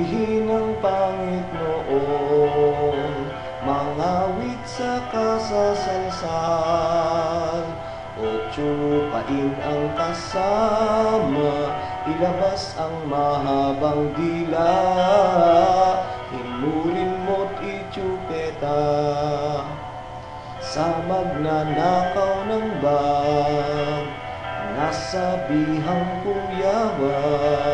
Purihin ang pangit noon, mangawit sa kasasalsal. Otsupain ang kasama, ilabas ang mahabang dila. Himulin mo't itsupeta sa magnanakaw ng bag, nasabihang kuyawag.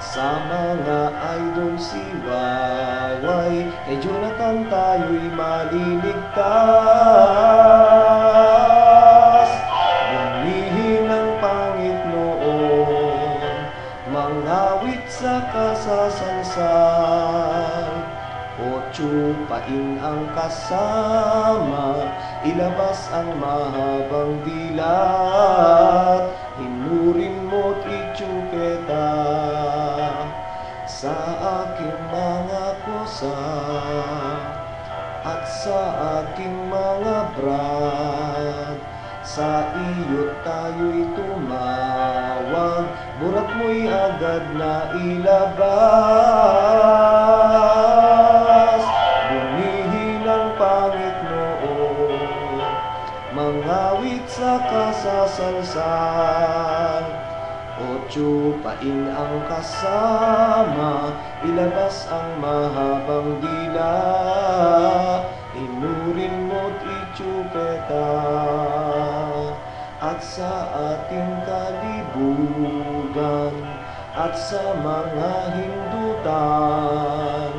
Sa mga idol si Waway, kay Jonathan tayo'y maliligtas. Bunihin ang pangit noon, mangawit sa kasasalsal. Otsupain ang kasama, ilabas ang mahabang dilat. Hinurin mo't itsupeta sa aking mga kosa at sa aking mga brad. Sa iyo tayo'y tumawag, burat mo'y agad na ilabas. Bunihin ang pangit noon, mangawit sa kasasalsal. Otsupain ang kasama, ilabas ang mahabang dila. Inurin mo't itsupeta at sa ating kalibugan at sa mga hindutan.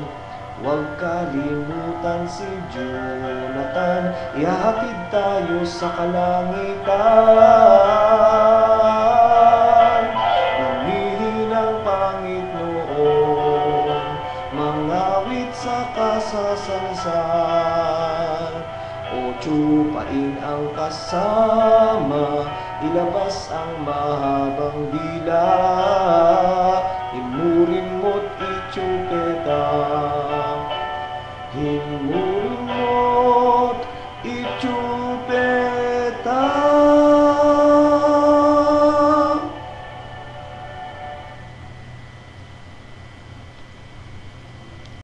Huwag kalimutan si Jonathan, ihahatid tayo sa kalangitan. Bunihin ang pangit noon, mangawit sa kasasalsal. Otsupain ang kasama, ilabas ang mahabang dila.